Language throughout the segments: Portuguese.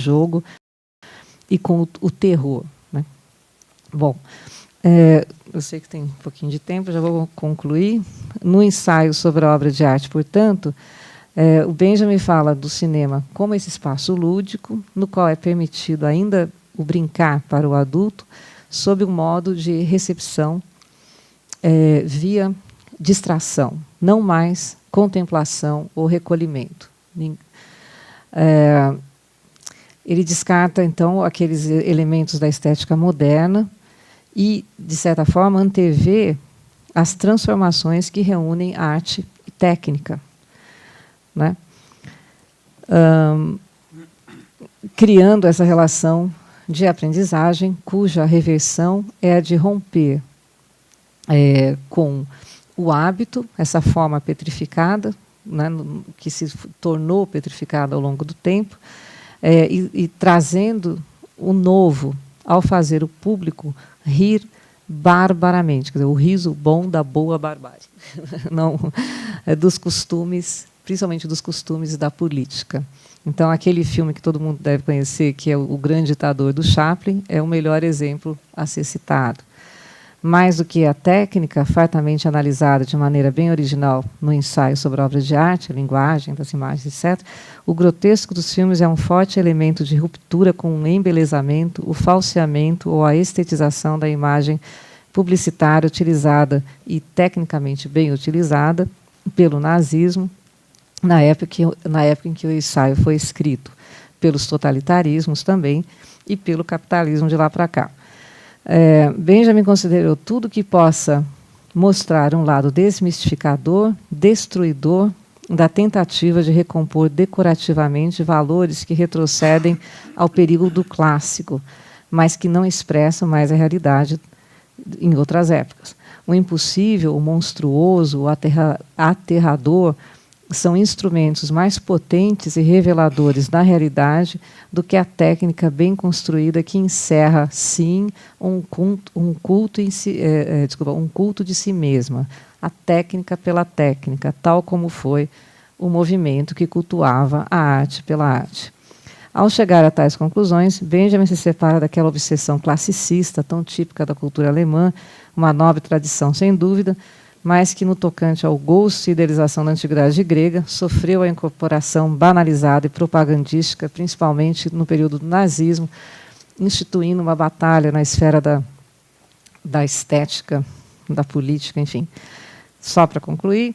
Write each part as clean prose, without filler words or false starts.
jogo e com o terror, né? Bom, eu sei que tem um pouquinho de tempo, já vou concluir. No ensaio sobre a obra de arte, portanto, o Benjamin fala do cinema como esse espaço lúdico, no qual é permitido ainda o brincar para o adulto, sob um modo de recepção via distração, não mais contemplação ou recolhimento. Ele descarta, então, aqueles elementos da estética moderna e, de certa forma, antevê as transformações que reúnem arte e técnica, né? Criando essa relação de aprendizagem, cuja reversão é a de romper com o hábito, essa forma petrificada, né, que se tornou petrificada ao longo do tempo, e trazendo o novo, ao fazer o público rir barbaramente, quer dizer, o riso bom da boa barbárie, não dos costumes, principalmente dos costumes da política. Então, aquele filme que todo mundo deve conhecer, que é O Grande Ditador, do Chaplin, é o melhor exemplo a ser citado. Mais do que a técnica, fartamente analisada de maneira bem original no ensaio sobre obras de arte, a linguagem das imagens, etc., o grotesco dos filmes é um forte elemento de ruptura com o embelezamento, o falseamento ou a estetização da imagem publicitária utilizada e tecnicamente bem utilizada pelo nazismo na época em que o ensaio foi escrito, pelos totalitarismos também e pelo capitalismo de lá para cá. Benjamin considerou tudo que possa mostrar um lado desmistificador, destruidor da tentativa de recompor decorativamente valores que retrocedem ao período clássico, mas que não expressam mais a realidade em outras épocas. O impossível, o monstruoso, o aterrador são instrumentos mais potentes e reveladores da realidade do que a técnica bem construída que encerra, sim, um culto de si mesma, a técnica pela técnica, tal como foi o movimento que cultuava a arte pela arte. Ao chegar a tais conclusões, Benjamin se separa daquela obsessão classicista tão típica da cultura alemã, uma nobre tradição, sem dúvida, mas que, no tocante ao gosto e idealização da antiguidade grega, sofreu a incorporação banalizada e propagandística, principalmente no período do nazismo, instituindo uma batalha na esfera da estética, da política, enfim. Só para concluir,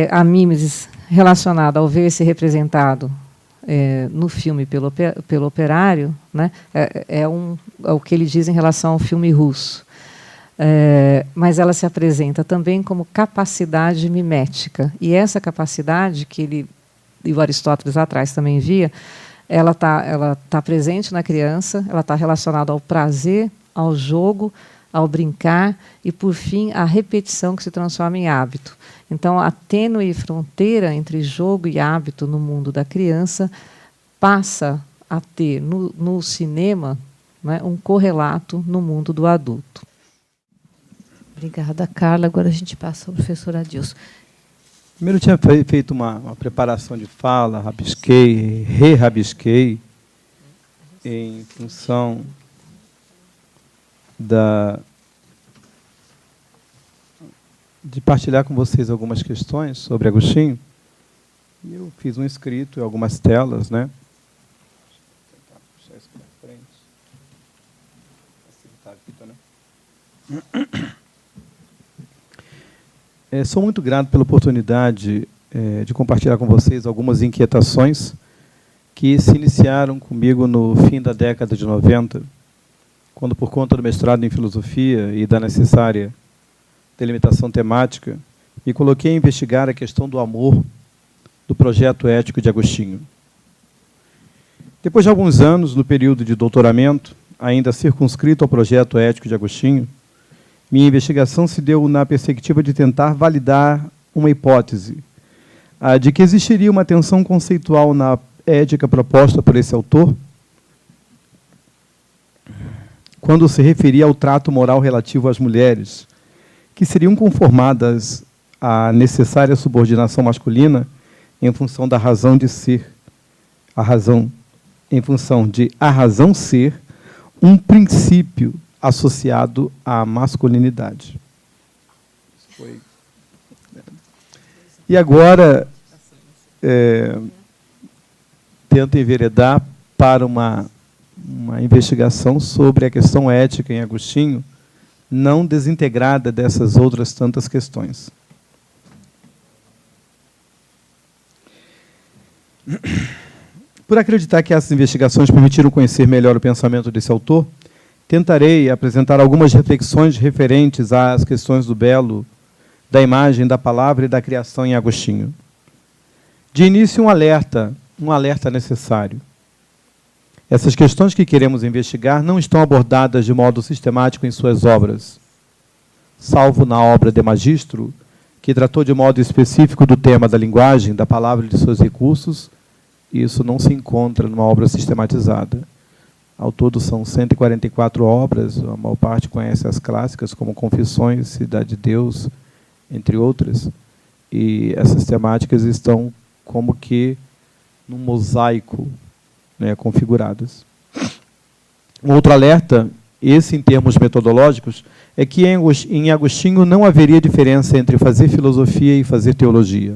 a mimesis relacionada ao ver-se representado no filme pelo operário, né, é o que ele diz em relação ao filme russo. Mas ela se apresenta também como capacidade mimética. E essa capacidade, que ele e o Aristóteles atrás também via, ela tá presente na criança, ela está relacionada ao prazer, ao jogo, ao brincar e, por fim, à repetição que se transforma em hábito. Então, a tênue fronteira entre jogo e hábito no mundo da criança passa a ter, no cinema, né, um correlato no mundo do adulto. Obrigada, Carla. Agora a gente passa ao professor Adilson. Primeiro eu tinha feito uma preparação de fala, rabisquei, em função de partilhar com vocês algumas questões sobre Agostinho. E eu fiz um escrito e algumas telas, né? Vou puxar isso para frente. Facilitar a fita, né? Sou muito grato pela oportunidade de compartilhar com vocês algumas inquietações que se iniciaram comigo no fim da década de 90, quando, por conta do mestrado em filosofia e da necessária delimitação temática, me coloquei a investigar a questão do amor do projeto ético de Agostinho. Depois de alguns anos, no período de doutoramento, ainda circunscrito ao projeto ético de Agostinho, minha investigação se deu na perspectiva de tentar validar uma hipótese, a de que existiria uma tensão conceitual na ética proposta por esse autor, quando se referia ao trato moral relativo às mulheres, que seriam conformadas à necessária subordinação masculina em função da razão de ser, a razão em função de a razão ser um princípio associado à masculinidade. E agora, tento enveredar para uma investigação sobre a questão ética em Agostinho, não desintegrada dessas outras tantas questões. Por acreditar que essas investigações permitiram conhecer melhor o pensamento desse autor, tentarei apresentar algumas reflexões referentes às questões do belo, da imagem, da palavra e da criação em Agostinho. De início, um alerta necessário. Essas questões que queremos investigar não estão abordadas de modo sistemático em suas obras, salvo na obra De Magistro, que tratou de modo específico do tema da linguagem, da palavra e de seus recursos. Isso não se encontra numa obra sistematizada. Ao todo são 144 obras, a maior parte conhece as clássicas, como Confissões, Cidade de Deus, entre outras. E essas temáticas estão como que num mosaico, né, configuradas. Um outro alerta, esse em termos metodológicos, é que em Agostinho não haveria diferença entre fazer filosofia e fazer teologia.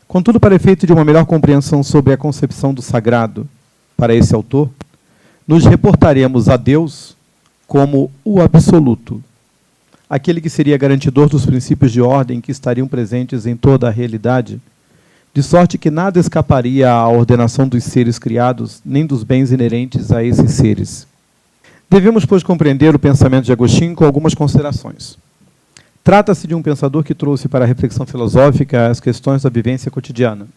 Contudo, para efeito de uma melhor compreensão sobre a concepção do sagrado para esse autor, nos reportaremos a Deus como o absoluto, aquele que seria garantidor dos princípios de ordem que estariam presentes em toda a realidade, de sorte que nada escaparia à ordenação dos seres criados, nem dos bens inerentes a esses seres. Devemos, pois, compreender o pensamento de Agostinho com algumas considerações. Trata-se de um pensador que trouxe para a reflexão filosófica as questões da vivência cotidiana.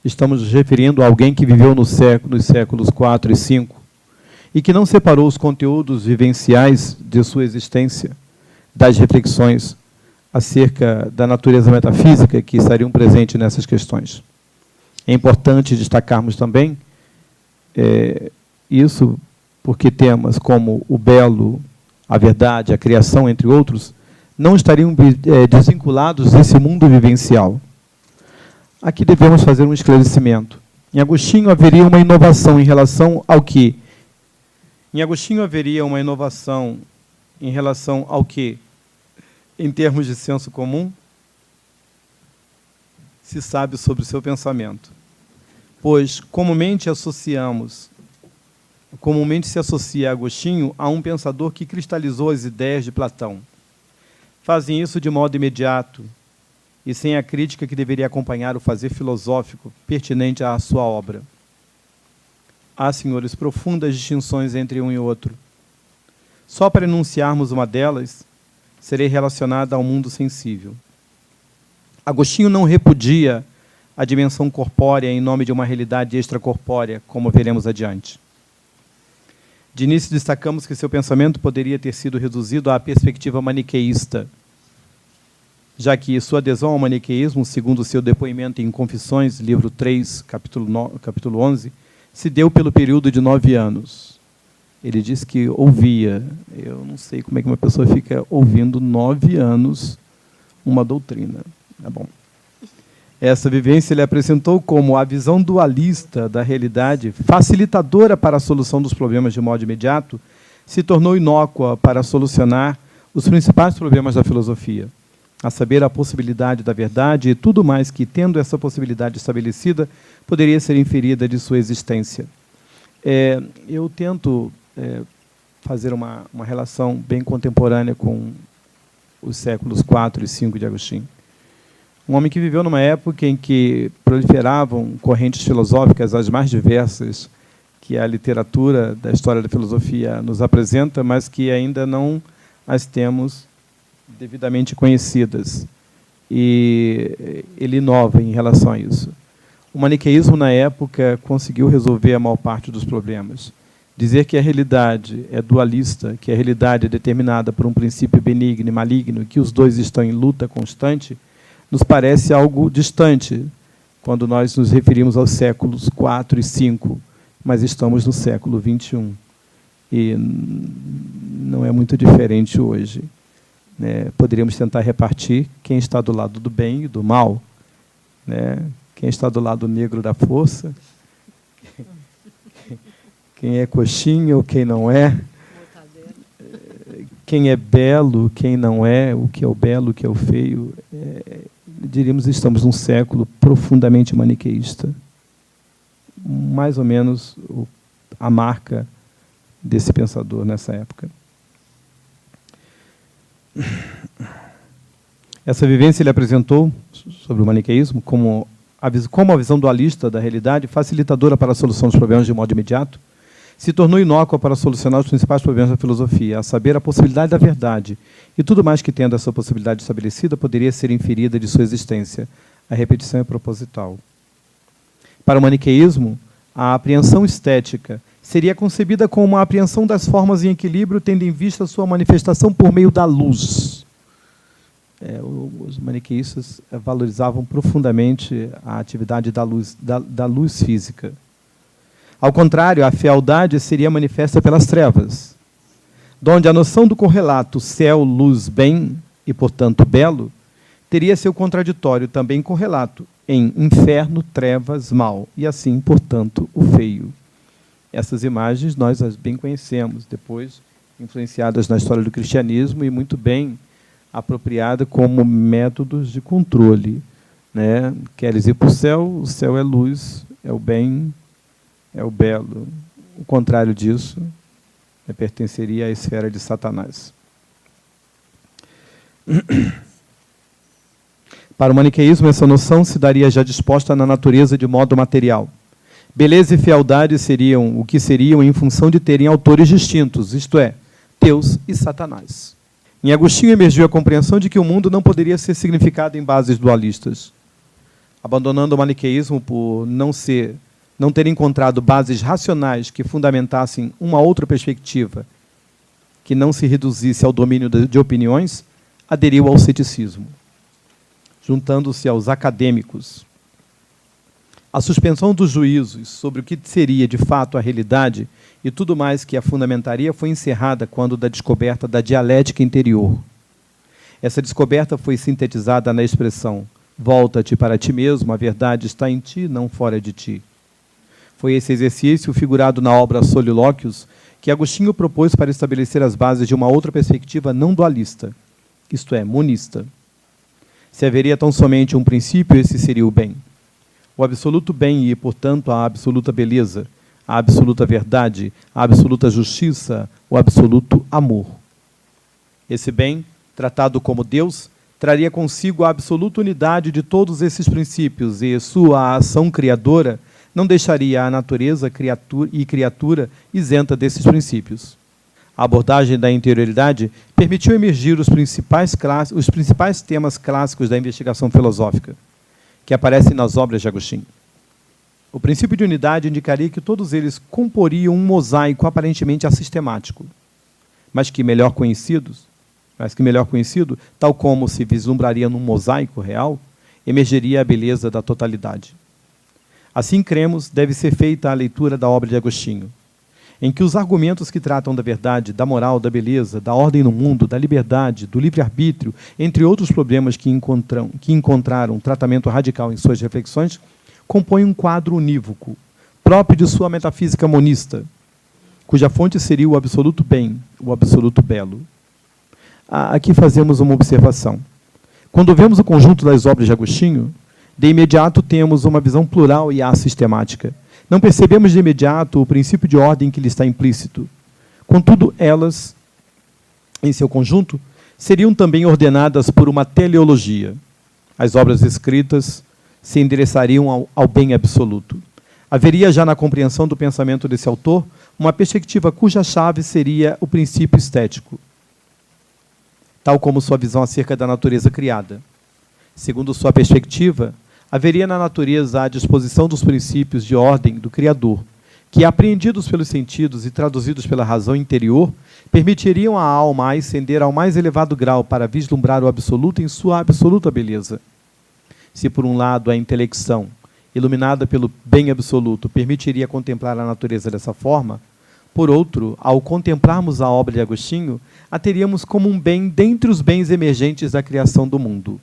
Estamos nos referindo a alguém que viveu nos séculos 4 e 5 e que não separou os conteúdos vivenciais de sua existência das reflexões acerca da natureza metafísica que estariam presentes nessas questões. É importante destacarmos também isso porque temas como o belo, a verdade, a criação, entre outros, não estariam desvinculados desse mundo vivencial. Aqui devemos fazer um esclarecimento. Em Agostinho haveria uma inovação em relação ao que? Em Agostinho haveria uma inovação em relação ao que, em termos de senso comum, se sabe sobre o seu pensamento. Pois comumente se associa Agostinho a um pensador que cristalizou as ideias de Platão. Fazem isso de modo imediato e sem a crítica que deveria acompanhar o fazer filosófico pertinente à sua obra. Há, senhores, profundas distinções entre um e outro. Só para enunciarmos uma delas, serei relacionada ao mundo sensível. Agostinho não repudia a dimensão corpórea em nome de uma realidade extracorpórea, como veremos adiante. De início, destacamos que seu pensamento poderia ter sido reduzido à perspectiva maniqueísta, já que sua adesão ao maniqueísmo, segundo seu depoimento em Confissões, livro 3, capítulo 11, se deu pelo período de 9 anos. Ele diz que ouvia. Eu não sei como é que uma pessoa fica ouvindo 9 anos uma doutrina. Tá bom. Essa vivência ele apresentou como a visão dualista da realidade, facilitadora para a solução dos problemas de modo imediato, se tornou inócua para solucionar os principais problemas da filosofia, a saber, a possibilidade da verdade e tudo mais que, tendo essa possibilidade estabelecida, poderia ser inferida de sua existência. Eu tento fazer uma relação bem contemporânea com os séculos 4 e 5 de Agostinho. Um homem que viveu numa época em que proliferavam correntes filosóficas as mais diversas que a literatura da história da filosofia nos apresenta, mas que ainda não as temos devidamente conhecidas. E ele inova em relação a isso. O maniqueísmo, na época, conseguiu resolver a maior parte dos problemas. Dizer que a realidade é dualista, que a realidade é determinada por um princípio benigno e maligno, e que os dois estão em luta constante, nos parece algo distante quando nós nos referimos aos séculos 4 e 5, mas estamos no século 21. E não é muito diferente hoje. Poderíamos tentar repartir quem está do lado do bem e do mal, quem está do lado negro da força, quem é coxinha ou quem não é, quem é belo, quem não é, o que é o belo, o que é o feio. Diríamos que estamos num século profundamente maniqueísta. Mais ou menos a marca desse pensador nessa época. Essa vivência ele apresentou sobre o maniqueísmo como a visão dualista da realidade, facilitadora para a solução dos problemas de modo imediato, se tornou inócua para solucionar os principais problemas da filosofia, a saber, a possibilidade da verdade, e tudo mais que tendo essa possibilidade estabelecida poderia ser inferida de sua existência. A repetição é proposital. Para o maniqueísmo, a apreensão estética seria concebida como uma apreensão das formas em equilíbrio, tendo em vista sua manifestação por meio da luz. Os maniqueístas valorizavam profundamente a atividade da luz física. Ao contrário, a fealdade seria manifesta pelas trevas, donde a noção do correlato céu, luz, bem e, portanto, belo, teria seu contraditório também correlato em inferno, trevas, mal, e assim, portanto, o feio. Essas imagens nós as bem conhecemos, depois influenciadas na história do cristianismo e muito bem apropriada como métodos de controle. Né? Queres ir para o céu é luz, é o bem, é o belo. O contrário disso pertenceria à esfera de Satanás. Para o maniqueísmo, essa noção se daria já disposta na natureza de modo material. Beleza e fealdade seriam o que seriam em função de terem autores distintos, isto é, Deus e Satanás. Em Agostinho emergiu a compreensão de que o mundo não poderia ser significado em bases dualistas. Abandonando o maniqueísmo por não ter encontrado bases racionais que fundamentassem uma outra perspectiva, que não se reduzisse ao domínio de opiniões, aderiu ao ceticismo, juntando-se aos acadêmicos. A suspensão dos juízos sobre o que seria de fato a realidade e tudo mais que a fundamentaria foi encerrada quando da descoberta da dialética interior. Essa descoberta foi sintetizada na expressão: volta-te para ti mesmo, a verdade está em ti, não fora de ti. Foi esse exercício, figurado na obra Solilóquios, que Agostinho propôs para estabelecer as bases de uma outra perspectiva não dualista, isto é, monista. Se haveria tão somente um princípio, esse seria o bem. O absoluto bem e, portanto, a absoluta beleza, a absoluta verdade, a absoluta justiça, o absoluto amor. Esse bem, tratado como Deus, traria consigo a absoluta unidade de todos esses princípios e sua ação criadora não deixaria a natureza e criatura isenta desses princípios. A abordagem da interioridade permitiu emergir os principais temas clássicos da investigação filosófica, que aparecem nas obras de Agostinho. O princípio de unidade indicaria que todos eles comporiam um mosaico aparentemente assistemático, mas que melhor conhecido, tal como se vislumbraria num mosaico real, emergeria a beleza da totalidade. Assim cremos, deve ser feita a leitura da obra de Agostinho, em que os argumentos que tratam da verdade, da moral, da beleza, da ordem no mundo, da liberdade, do livre-arbítrio, entre outros problemas que encontraram tratamento radical em suas reflexões, compõem um quadro unívoco, próprio de sua metafísica monista, cuja fonte seria o absoluto bem, o absoluto belo. Aqui fazemos uma observação. Quando vemos o conjunto das obras de Agostinho, de imediato temos uma visão plural e assistemática. Não percebemos de imediato o princípio de ordem que lhe está implícito. Contudo, elas, em seu conjunto, seriam também ordenadas por uma teleologia. As obras escritas se endereçariam ao bem absoluto. Haveria já na compreensão do pensamento desse autor uma perspectiva cuja chave seria o princípio estético, tal como sua visão acerca da natureza criada. Segundo sua perspectiva, haveria na natureza a disposição dos princípios de ordem do Criador, que, apreendidos pelos sentidos e traduzidos pela razão interior, permitiriam à alma ascender ao mais elevado grau para vislumbrar o absoluto em sua absoluta beleza. Se, por um lado, a intelecção, iluminada pelo bem absoluto, permitiria contemplar a natureza dessa forma, por outro, ao contemplarmos a obra de Agostinho, a teríamos como um bem dentre os bens emergentes da criação do mundo.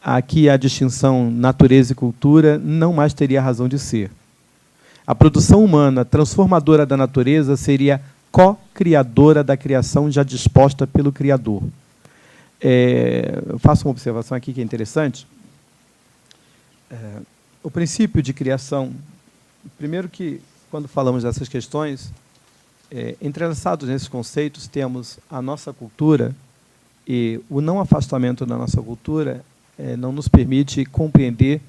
Aqui a distinção natureza e cultura não mais teria razão de ser. A produção humana transformadora da natureza seria co-criadora da criação já disposta pelo Criador. Eu faço uma observação aqui que é interessante. O princípio de criação, primeiro que, quando falamos dessas questões, entrelaçados nesses conceitos, temos a nossa cultura, e o não afastamento da nossa cultura não nos permite compreender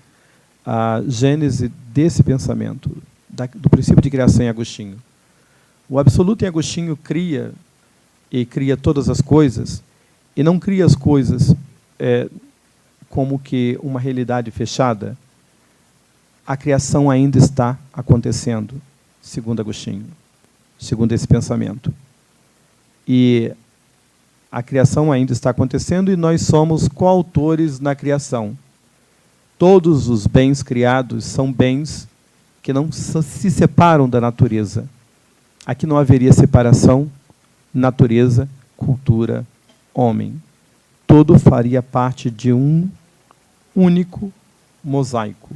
a gênese desse pensamento, do princípio de criação em Agostinho. O absoluto em Agostinho cria, e cria todas as coisas, e não cria as coisas como que uma realidade fechada. A criação ainda está acontecendo, segundo Agostinho, segundo esse pensamento. E a criação ainda está acontecendo e nós somos coautores na criação. Todos os bens criados são bens que não se separam da natureza. Aqui não haveria separação, natureza, cultura, homem. Todo faria parte de um único mosaico,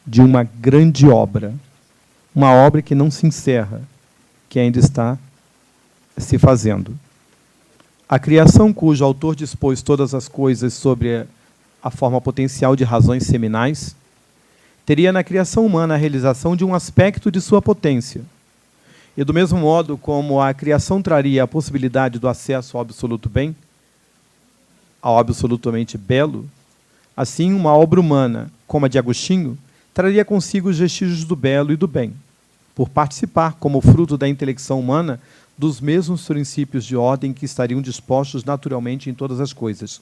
de uma grande obra. Uma obra que não se encerra, que ainda está se fazendo. A criação cujo autor dispôs todas as coisas sobre a forma potencial de razões seminais, teria na criação humana a realização de um aspecto de sua potência. E do mesmo modo como a criação traria a possibilidade do acesso ao absoluto bem, ao absolutamente belo, assim uma obra humana, como a de Agostinho, traria consigo os vestígios do belo e do bem, por participar, como fruto da intelecção humana, dos mesmos princípios de ordem que estariam dispostos naturalmente em todas as coisas.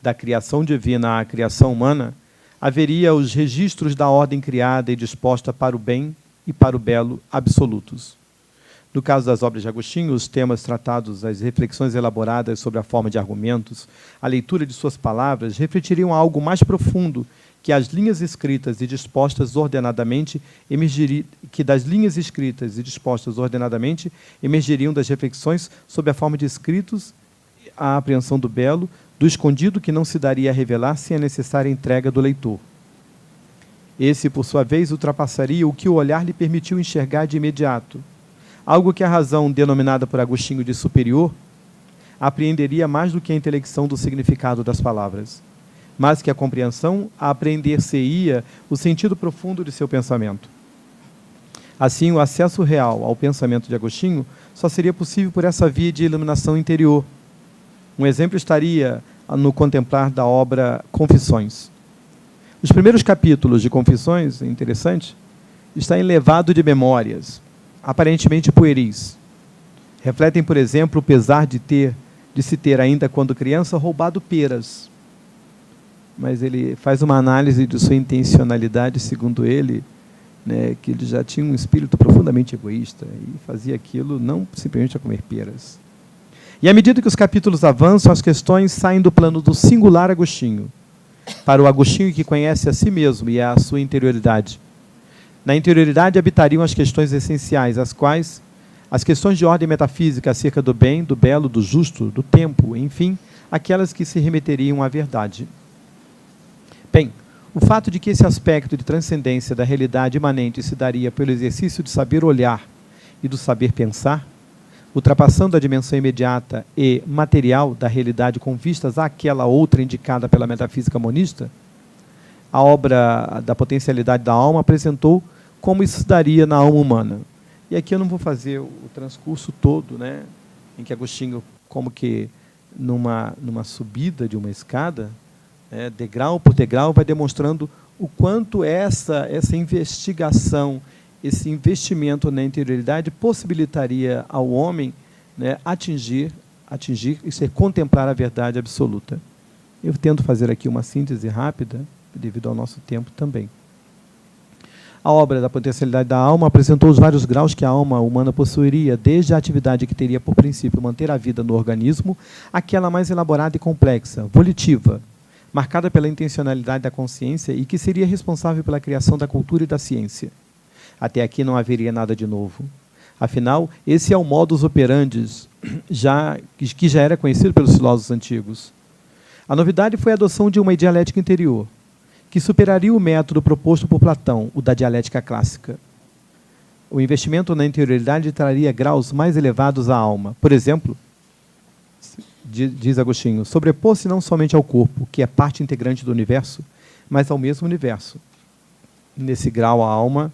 Da criação divina à criação humana, haveria os registros da ordem criada e disposta para o bem e para o belo absolutos. No caso das obras de Agostinho, os temas tratados, as reflexões elaboradas sobre a forma de argumentos, a leitura de suas palavras, refletiriam algo mais profundo que as linhas escritas e dispostas ordenadamente emergiriam das reflexões sob a forma de escritos, a apreensão do belo, do escondido que não se daria a revelar sem a necessária entrega do leitor. Esse, por sua vez, ultrapassaria o que o olhar lhe permitiu enxergar de imediato, algo que a razão, denominada por Agostinho de superior, apreenderia mais do que a intelecção do significado das palavras, mas que a compreensão apreender-se-ia o sentido profundo de seu pensamento. Assim, o acesso real ao pensamento de Agostinho só seria possível por essa via de iluminação interior. Um exemplo estaria no contemplar da obra Confissões. Os primeiros capítulos de Confissões, é interessante, está enlevado de memórias, aparentemente pueris. Refletem, por exemplo, o pesar de se ter ainda quando criança roubado peras. Mas ele faz uma análise de sua intencionalidade, segundo ele, né, que ele já tinha um espírito profundamente egoísta e fazia aquilo não simplesmente a comer peras. E à medida que os capítulos avançam, as questões saem do plano do singular Agostinho, para o Agostinho que conhece a si mesmo e a sua interioridade. Na interioridade habitariam as questões essenciais, as quais, as questões de ordem metafísica acerca do bem, do belo, do justo, do tempo, enfim, aquelas que se remeteriam à verdade. Bem, o fato de que esse aspecto de transcendência da realidade imanente se daria pelo exercício de saber olhar e do saber pensar, ultrapassando a dimensão imediata e material da realidade com vistas àquela outra indicada pela metafísica monista, a obra da potencialidade da alma apresentou como isso se daria na alma humana. E aqui eu não vou fazer o transcurso todo, né, em que Agostinho, como que numa subida de uma escada, degrau por degrau, vai demonstrando o quanto essa investigação, esse investimento na interioridade possibilitaria ao homem, né, atingir e contemplar a verdade absoluta. Eu tento fazer aqui uma síntese rápida, devido ao nosso tempo também. A obra da potencialidade da alma apresentou os vários graus que a alma humana possuiria, desde a atividade que teria por princípio manter a vida no organismo, àquela mais elaborada e complexa, volitiva, marcada pela intencionalidade da consciência e que seria responsável pela criação da cultura e da ciência. Até aqui não haveria nada de novo. Afinal, esse é o modus operandi que já era conhecido pelos filósofos antigos. A novidade foi a adoção de uma dialética interior, que superaria o método proposto por Platão, o da dialética clássica. o investimento na interioridade traria graus mais elevados à alma. Por exemplo, diz Agostinho, sobrepor-se não somente ao corpo, que é parte integrante do universo, mas ao mesmo universo. Nesse grau, a alma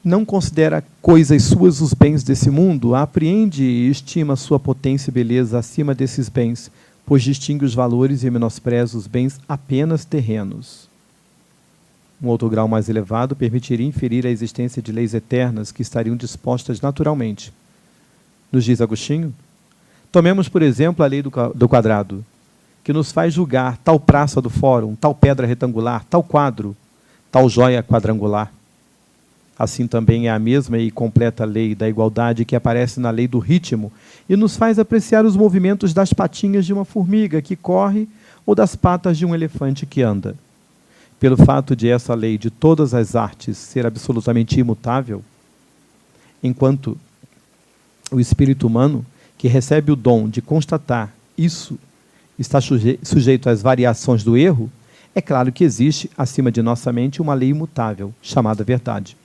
não considera coisas suas os bens desse mundo, apreende e estima sua potência e beleza acima desses bens, pois distingue os valores e menospreza os bens apenas terrenos. Um outro grau mais elevado permitiria inferir a existência de leis eternas que estariam dispostas naturalmente. Nos diz Agostinho, tomemos, por exemplo, a lei do quadrado, que nos faz julgar tal praça do fórum, tal pedra retangular, tal quadro, tal joia quadrangular. Assim também é a mesma e completa lei da igualdade que aparece na lei do ritmo e nos faz apreciar os movimentos das patinhas de uma formiga que corre ou das patas de um elefante que anda. Pelo fato de essa lei de todas as artes ser absolutamente imutável, enquanto o espírito humano, que recebe o dom de constatar isso, está sujeito às variações do erro, é claro que existe, acima de nossa mente, uma lei imutável, chamada verdade.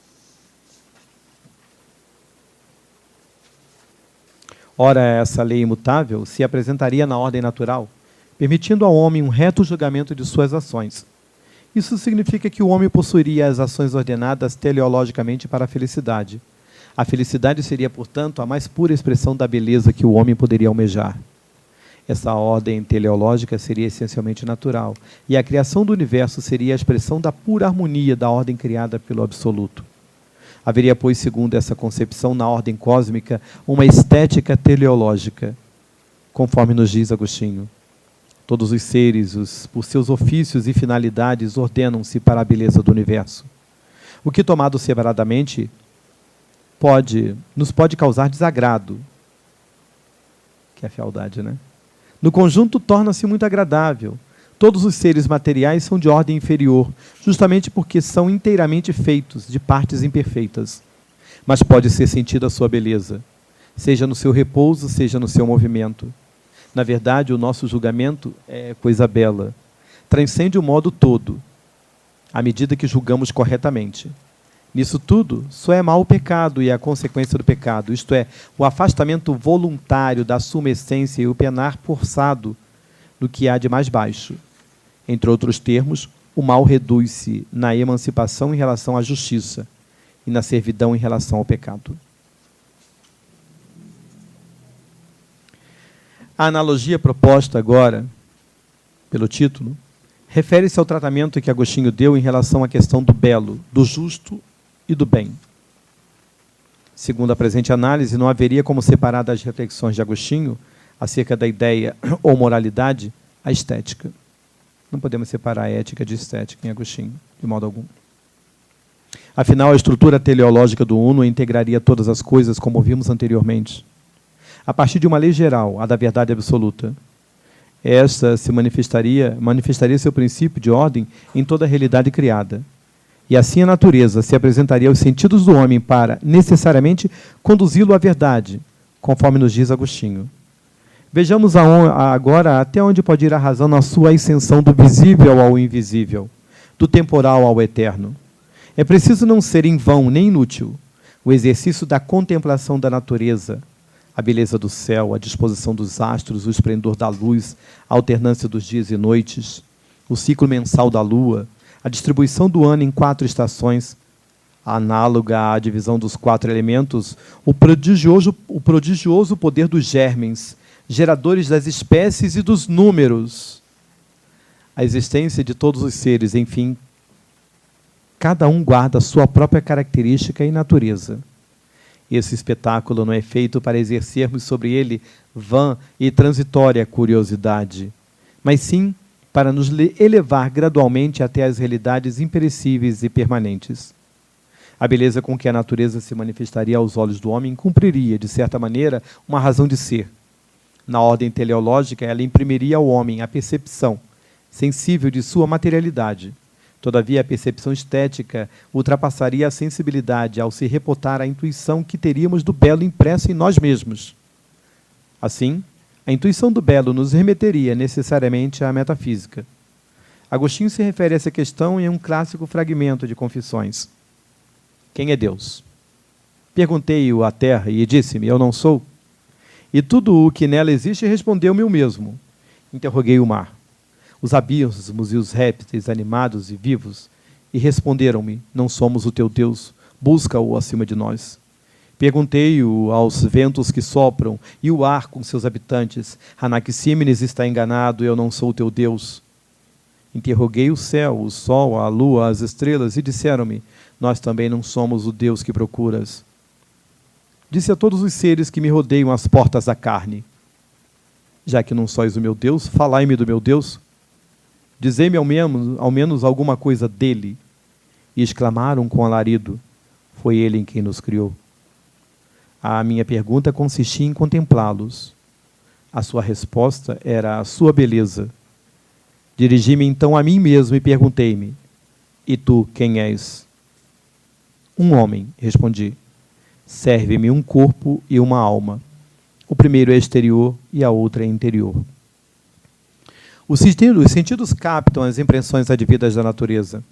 Ora, essa lei imutável se apresentaria na ordem natural, permitindo ao homem um reto julgamento de suas ações. Isso significa que o homem possuiria as ações ordenadas teleologicamente para a felicidade. A felicidade seria, portanto, a mais pura expressão da beleza que o homem poderia almejar. Essa ordem teleológica seria essencialmente natural, e a criação do universo seria a expressão da pura harmonia da ordem criada pelo Absoluto. Haveria, pois, segundo essa concepção, na ordem cósmica, uma estética teleológica, conforme nos diz Agostinho. Todos os seres, por seus ofícios e finalidades, ordenam-se para a beleza do universo. O que, tomado separadamente, nos pode causar desagrado, que é a fealdade, né? No conjunto, torna-se muito agradável. Todos os seres materiais são de ordem inferior, justamente porque são inteiramente feitos de partes imperfeitas. Mas pode ser sentida a sua beleza, seja no seu repouso, seja no seu movimento. Na verdade, o nosso julgamento é coisa bela. Transcende o modo todo, à medida que julgamos corretamente. Nisso tudo, só é mal o pecado e a consequência do pecado, isto é, o afastamento voluntário da suma essência e o penar forçado do que há de mais baixo. Entre outros termos, o mal reduz-se na emancipação em relação à justiça e na servidão em relação ao pecado. A analogia proposta agora, pelo título, refere-se ao tratamento que Agostinho deu em relação à questão do belo, do justo e do bem. Segundo a presente análise, não haveria como separar das reflexões de Agostinho acerca da ideia ou moralidade a estética. Não podemos separar a ética de estética em Agostinho, de modo algum. Afinal, a estrutura teleológica do Uno integraria todas as coisas, como vimos anteriormente, a partir de uma lei geral, a da verdade absoluta. Esta manifestaria seu princípio de ordem em toda a realidade criada. E assim a natureza se apresentaria aos sentidos do homem para, necessariamente, conduzi-lo à verdade, conforme nos diz Agostinho. Vejamos agora até onde pode ir a razão na sua ascensão do visível ao invisível, do temporal ao eterno. É preciso não ser em vão nem inútil o exercício da contemplação da natureza, a beleza do céu, a disposição dos astros, o esplendor da luz, a alternância dos dias e noites, o ciclo mensal da lua, a distribuição do ano em 4 estações, análoga à divisão dos 4 elementos, o prodigioso poder dos germens, geradores das espécies e dos números, a existência de todos os seres, enfim, cada um guarda a sua própria característica e natureza. Esse espetáculo não é feito para exercermos sobre ele vã e transitória curiosidade, mas sim para nos elevar gradualmente até as realidades imperecíveis e permanentes. A beleza com que a natureza se manifestaria aos olhos do homem cumpriria, de certa maneira, uma razão de ser. Na ordem teleológica, ela imprimiria ao homem a percepção sensível de sua materialidade. Todavia, a percepção estética ultrapassaria a sensibilidade ao se reportar à intuição que teríamos do belo impresso em nós mesmos. Assim, a intuição do belo nos remeteria necessariamente à metafísica. Agostinho se refere a essa questão em um clássico fragmento de Confissões. Quem é Deus? Perguntei-o à terra e disse-me, eu não sou? E tudo o que nela existe respondeu-me o mesmo. Interroguei o mar, os abismos e os répteis animados e vivos, e responderam-me, não somos o teu Deus, busca-o acima de nós. Perguntei-o aos ventos que sopram e o ar com seus habitantes, Anaxímenes está enganado, eu não sou o teu Deus. Interroguei o céu, o sol, a lua, as estrelas, e disseram-me, nós também não somos o Deus que procuras. Disse a todos os seres que me rodeiam as portas da carne, já que não sois o meu Deus, falai-me do meu Deus. Dizei-me ao menos alguma coisa dele. E exclamaram com alarido, foi ele em quem nos criou. A minha pergunta consistia em contemplá-los. A sua resposta era a sua beleza. Dirigi-me então a mim mesmo e perguntei-me, e tu quem és? Um homem, respondi. Serve-me um corpo e uma alma. O primeiro é exterior e a outra é interior. Os sentidos captam as impressões advindas da natureza.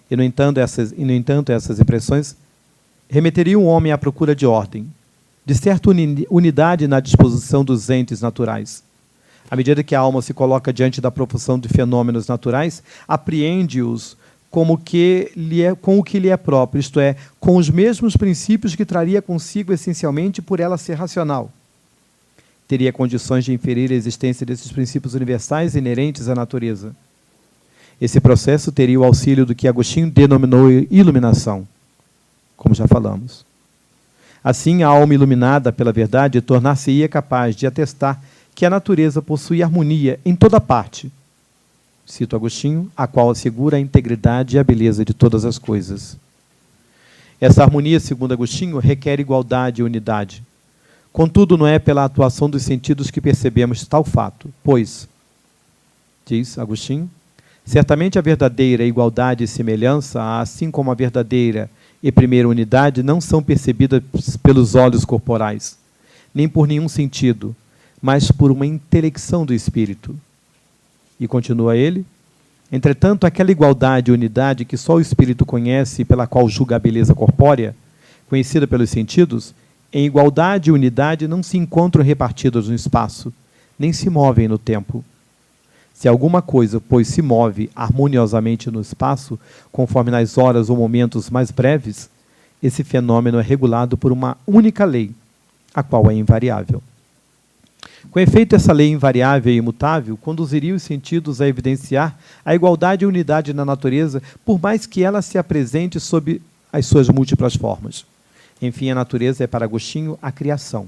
E, no entanto, essas impressões remeteriam o homem à procura de ordem, de certa unidade na disposição dos entes naturais. À medida que a alma se coloca diante da proporção de fenômenos naturais, apreende-os com o que lhe é próprio, isto é, com os mesmos princípios que traria consigo essencialmente por ela ser racional. Teria condições de inferir a existência desses princípios universais inerentes à natureza. Esse processo teria o auxílio do que Agostinho denominou iluminação, como já falamos. Assim, a alma iluminada pela verdade tornar-se-ia capaz de atestar que a natureza possui harmonia em toda parte. Cito Agostinho, a qual assegura a integridade e a beleza de todas as coisas. Essa harmonia, segundo Agostinho, requer igualdade e unidade. Contudo, não é pela atuação dos sentidos que percebemos tal fato, pois, diz Agostinho, certamente a verdadeira igualdade e semelhança, assim como a verdadeira e primeira unidade, não são percebidas pelos olhos corporais, nem por nenhum sentido, mas por uma intelecção do espírito. E continua ele, entretanto, aquela igualdade e unidade que só o espírito conhece e pela qual julga a beleza corpórea, conhecida pelos sentidos, em igualdade e unidade não se encontram repartidas no espaço, nem se movem no tempo. Se alguma coisa, pois, se move harmoniosamente no espaço, conforme nas horas ou momentos mais breves, esse fenômeno é regulado por uma única lei, a qual é invariável. Com efeito, essa lei invariável e imutável conduziria os sentidos a evidenciar a igualdade e unidade na natureza, por mais que ela se apresente sob as suas múltiplas formas. Enfim, a natureza é para Agostinho a criação,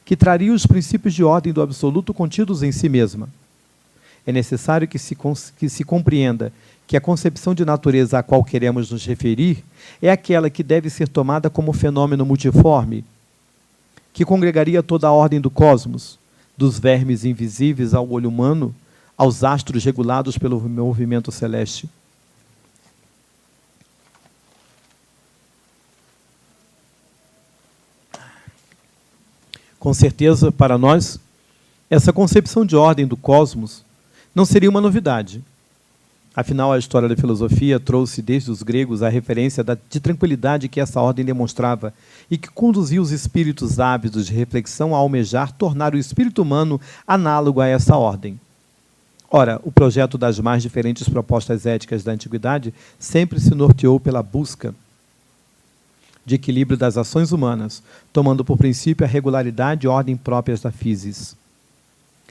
que traria os princípios de ordem do absoluto contidos em si mesma. É necessário que se compreenda que a concepção de natureza a qual queremos nos referir é aquela que deve ser tomada como fenômeno multiforme, que congregaria toda a ordem do cosmos, dos vermes invisíveis ao olho humano, aos astros regulados pelo movimento celeste. Com certeza, para nós, essa concepção de ordem do cosmos não seria uma novidade. Afinal, a história da filosofia trouxe desde os gregos a referência de tranquilidade que essa ordem demonstrava e que conduzia os espíritos ávidos de reflexão a almejar tornar o espírito humano análogo a essa ordem. Ora, o projeto das mais diferentes propostas éticas da antiguidade sempre se norteou pela busca de equilíbrio das ações humanas, tomando por princípio a regularidade e ordem próprias da physis.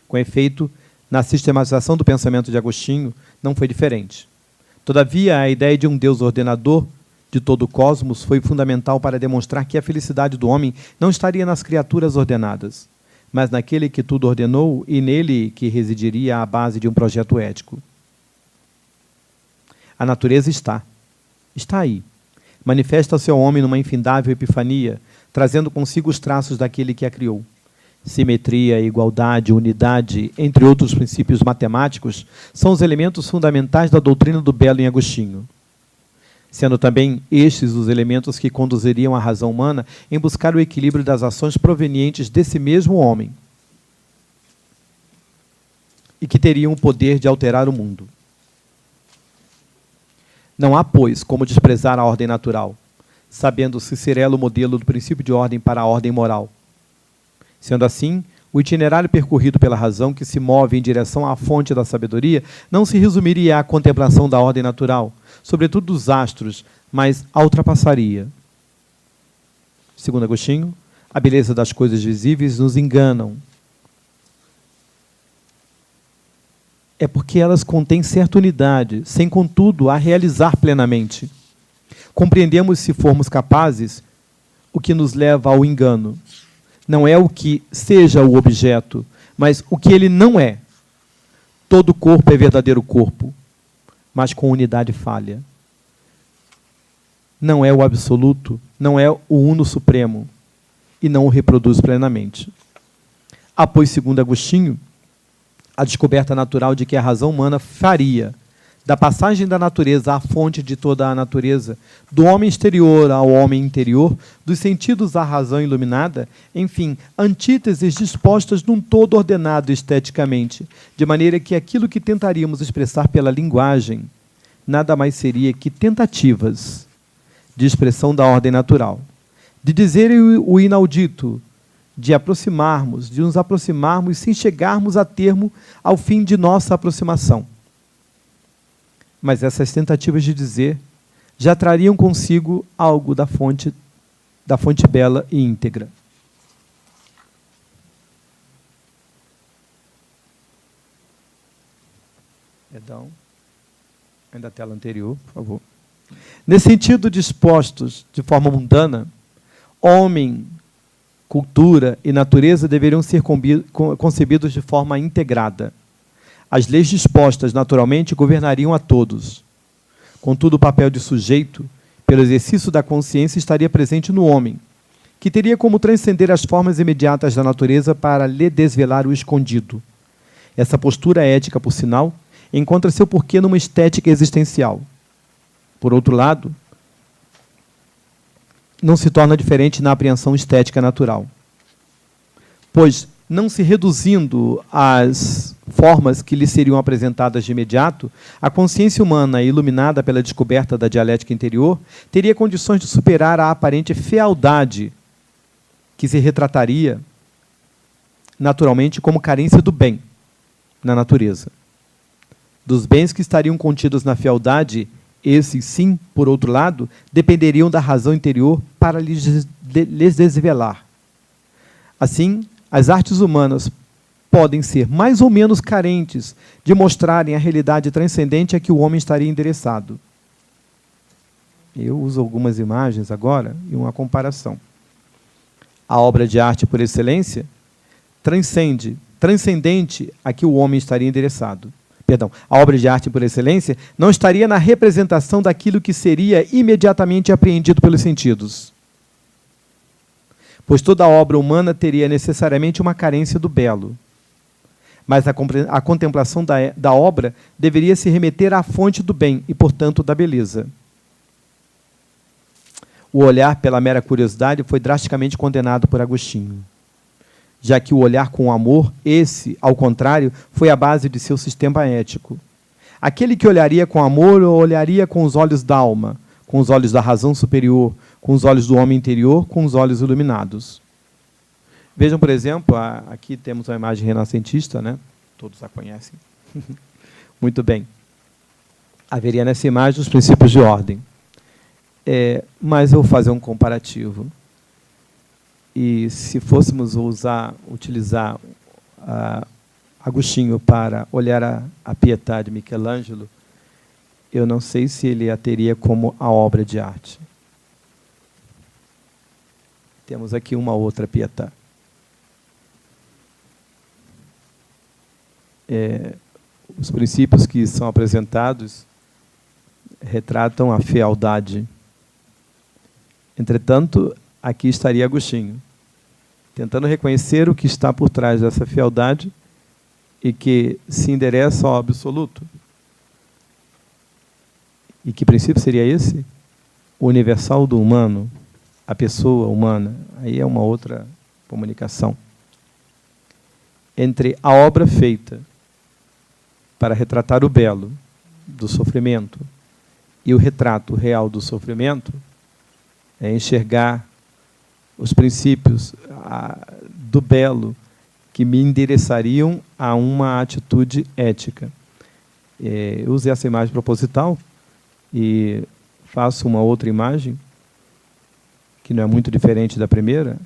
Com efeito, na sistematização do pensamento de Agostinho, não foi diferente. Todavia, a ideia de um Deus ordenador de todo o cosmos foi fundamental para demonstrar que a felicidade do homem não estaria nas criaturas ordenadas, mas naquele que tudo ordenou e nele que residiria a base de um projeto ético. A natureza está aí. Manifesta-se ao homem numa infindável epifania, trazendo consigo os traços daquele que a criou. Simetria, igualdade, unidade, entre outros princípios matemáticos, são os elementos fundamentais da doutrina do belo em Agostinho, sendo também estes os elementos que conduziriam a razão humana em buscar o equilíbrio das ações provenientes desse mesmo homem e que teriam o poder de alterar o mundo. Não há, pois, como desprezar a ordem natural, sabendo-se ser ela o modelo do princípio de ordem para a ordem moral. Sendo assim, o itinerário percorrido pela razão que se move em direção à fonte da sabedoria não se resumiria à contemplação da ordem natural, sobretudo dos astros, mas a ultrapassaria. Segundo Agostinho, a beleza das coisas visíveis nos enganam. É porque elas contêm certa unidade, sem, contudo, a realizar plenamente. Compreendemos, se formos capazes, o que nos leva ao engano. Não é o que seja o objeto, mas o que ele não é. Todo corpo é verdadeiro corpo, mas com unidade falha. Não é o absoluto, não é o uno supremo, e não o reproduz plenamente. Há, pois, segundo Agostinho, a descoberta natural de que a razão humana faria, da passagem da natureza à fonte de toda a natureza, do homem exterior ao homem interior, dos sentidos à razão iluminada, enfim, antíteses dispostas num todo ordenado esteticamente, de maneira que aquilo que tentaríamos expressar pela linguagem nada mais seria que tentativas de expressão da ordem natural, de dizer o inaudito, de nos aproximarmos sem chegarmos a termo ao fim de nossa aproximação. Mas essas tentativas de dizer já trariam consigo algo da fonte bela e íntegra. Perdão. Ainda a tela anterior, por favor. Nesse sentido, dispostos de forma mundana, homem, cultura e natureza deveriam ser concebidos de forma integrada. As leis dispostas, naturalmente, governariam a todos. Contudo, o papel de sujeito, pelo exercício da consciência, estaria presente no homem, que teria como transcender as formas imediatas da natureza para lhe desvelar o escondido. Essa postura ética, por sinal, encontra seu porquê numa estética existencial. Por outro lado, não se torna diferente na apreensão estética natural. Pois, não se reduzindo às formas que lhe seriam apresentadas de imediato, a consciência humana, iluminada pela descoberta da dialética interior, teria condições de superar a aparente fealdade que se retrataria naturalmente como carência do bem na natureza. Dos bens que estariam contidos na fealdade, esses, sim, por outro lado, dependeriam da razão interior para lhes desvelar. Assim, as artes humanas podem ser mais ou menos carentes de mostrarem a realidade transcendente a que o homem estaria endereçado. Eu uso algumas imagens agora e uma comparação. A obra de arte por excelência transcendente a que o homem estaria endereçado. Perdão, a obra de arte por excelência não estaria na representação daquilo que seria imediatamente apreendido pelos sentidos. Pois toda obra humana teria necessariamente uma carência do belo. Mas a contemplação da obra deveria se remeter à fonte do bem e, portanto, da beleza. O olhar pela mera curiosidade foi drasticamente condenado por Agostinho, já que o olhar com amor, esse, ao contrário, foi a base de seu sistema ético. Aquele que olharia com amor, olharia com os olhos da alma, com os olhos da razão superior, com os olhos do homem interior, com os olhos iluminados. Vejam, por exemplo, aqui temos uma imagem renascentista, né? Todos a conhecem. Muito bem. Haveria nessa imagem os princípios de ordem. Mas eu vou fazer um comparativo. E se fôssemos utilizar Agostinho para olhar a Pietà de Michelangelo, eu não sei se ele a teria como a obra de arte. Temos aqui uma outra Pietà. Os princípios que são apresentados retratam a fealdade. Entretanto, aqui estaria Agostinho, tentando reconhecer o que está por trás dessa fealdade e que se endereça ao absoluto. E que princípio seria esse? O universal do humano, a pessoa humana. Aí é uma outra comunicação. Entre a obra feita para retratar o belo do sofrimento e o retrato real do sofrimento, enxergar os princípios do belo que me endereçariam a uma atitude ética. Eu usei essa imagem proposital e faço uma outra imagem, que não é muito diferente da primeira,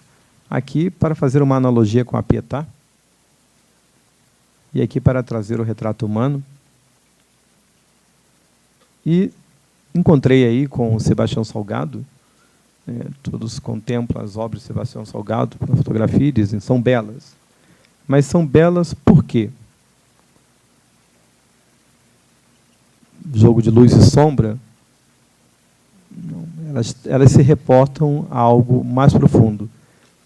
aqui para fazer uma analogia com a Pietà, e aqui para trazer o retrato humano. E encontrei aí com o Sebastião Salgado, todos contemplam as obras de Sebastião Salgado na fotografia e dizem, são belas. Mas são belas por quê? Jogo de luz e sombra, não, elas se reportam a algo mais profundo.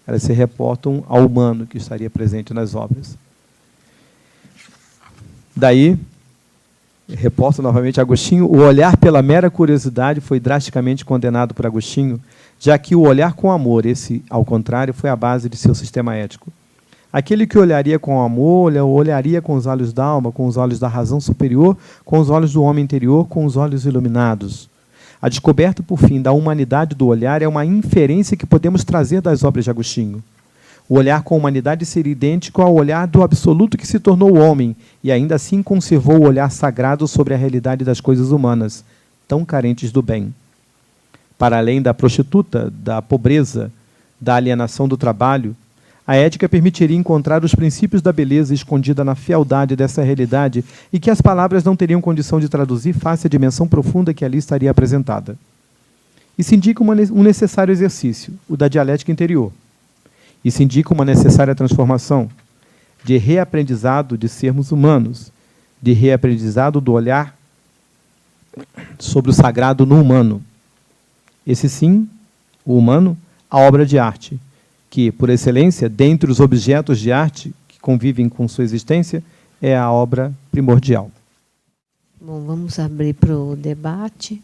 Elas se reportam ao humano que estaria presente nas obras. Daí, reporta novamente Agostinho, o olhar pela mera curiosidade foi drasticamente condenado por Agostinho, já que o olhar com amor, esse, ao contrário, foi a base de seu sistema ético. Aquele que olharia com amor, olharia com os olhos da alma, com os olhos da razão superior, com os olhos do homem interior, com os olhos iluminados. A descoberta, por fim, da humanidade do olhar é uma inferência que podemos trazer das obras de Agostinho. O olhar com a humanidade seria idêntico ao olhar do absoluto que se tornou homem e ainda assim conservou o olhar sagrado sobre a realidade das coisas humanas, tão carentes do bem. Para além da prostituta, da pobreza, da alienação do trabalho, a ética permitiria encontrar os princípios da beleza escondida na fealdade dessa realidade e que as palavras não teriam condição de traduzir face à dimensão profunda que ali estaria apresentada. E se indica um necessário exercício, o da dialética interior. E se indica uma necessária transformação de reaprendizado de sermos humanos, de reaprendizado do olhar sobre o sagrado no humano. Esse sim, o humano, a obra de arte, que, por excelência, dentre os objetos de arte que convivem com sua existência, é a obra primordial. Bom, vamos abrir para o debate.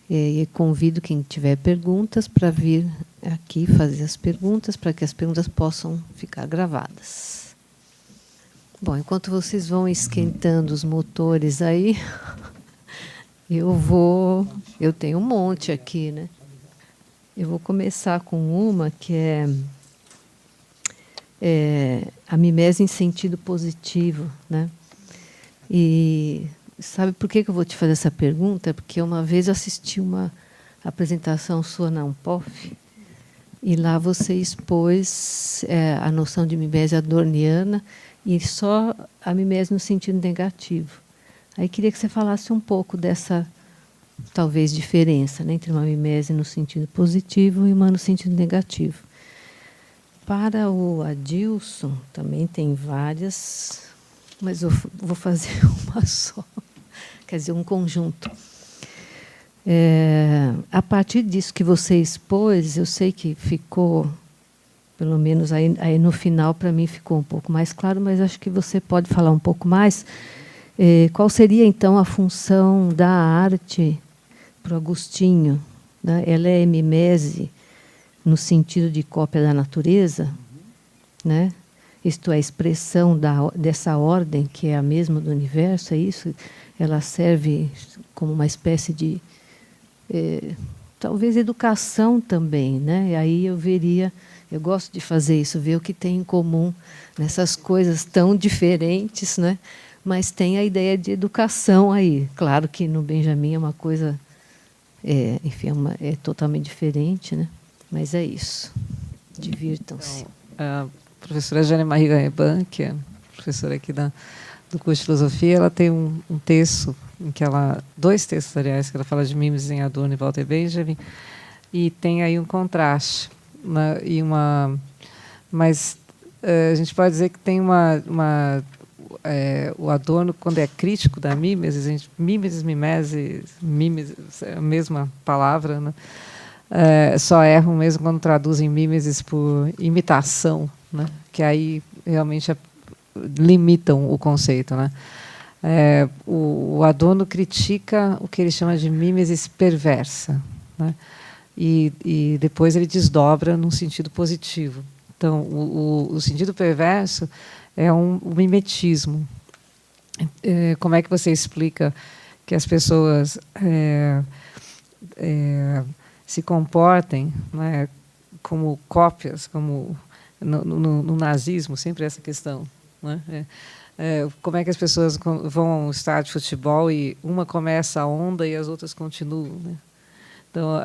E convido quem tiver perguntas para vir aqui fazer as perguntas, para que as perguntas possam ficar gravadas. Bom, enquanto vocês vão esquentando os motores aí, eu tenho um monte aqui, né? Eu vou começar com uma que é a mimese em sentido positivo, né? E sabe por que eu vou te fazer essa pergunta? Porque uma vez eu assisti uma apresentação sua na Unpof, e lá você expôs a noção de mimese adorniana e só a mimese no sentido negativo. Aí queria que você falasse um pouco dessa, talvez, diferença, né, entre uma mimese no sentido positivo e uma no sentido negativo. Para o Adilson, também tem várias, mas eu vou fazer uma só, quer dizer, um conjunto. A partir disso que você expôs, eu sei que ficou, pelo menos aí no final, para mim ficou um pouco mais claro, mas acho que você pode falar um pouco mais. Qual seria, então, a função da arte para o Agostinho? Né? Ela é mimese no sentido de cópia da natureza, né? Isto é, a expressão dessa ordem, que é a mesma do universo, é isso? Ela serve como uma espécie de, talvez, educação também, né? E aí eu gosto de fazer isso, ver o que tem em comum nessas coisas tão diferentes, né? Mas tem a ideia de educação aí. Claro que no Benjamin é uma coisa, enfim, é totalmente diferente, né? Mas é isso. Divirtam-se. Então, a professora Jane Marie Garreban, que é professora aqui do curso de filosofia, ela tem um texto, dois textos, aliás, que ela fala de Mimes em Adorno e Walter Benjamin, e tem aí um contraste, né, mas a gente pode dizer que tem o Adorno, quando é crítico da mimesis, mimese, é a mesma palavra, né? Só erram mesmo quando traduzem mimesis por imitação, né? Que aí realmente limitam o conceito, né? O Adorno critica o que ele chama de mimesis perversa, né? E depois ele desdobra num sentido positivo. Então, o sentido perverso é um mimetismo. Como é que você explica que as pessoas se comportem, né, como cópias, como no nazismo, sempre essa questão, né? Como é que as pessoas vão a um estádio de futebol e uma começa a onda e as outras continuam, né? Então,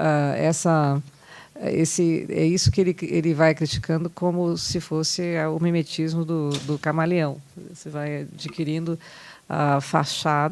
é isso que ele vai criticando, como se fosse o mimetismo do camaleão. Você vai adquirindo a fachada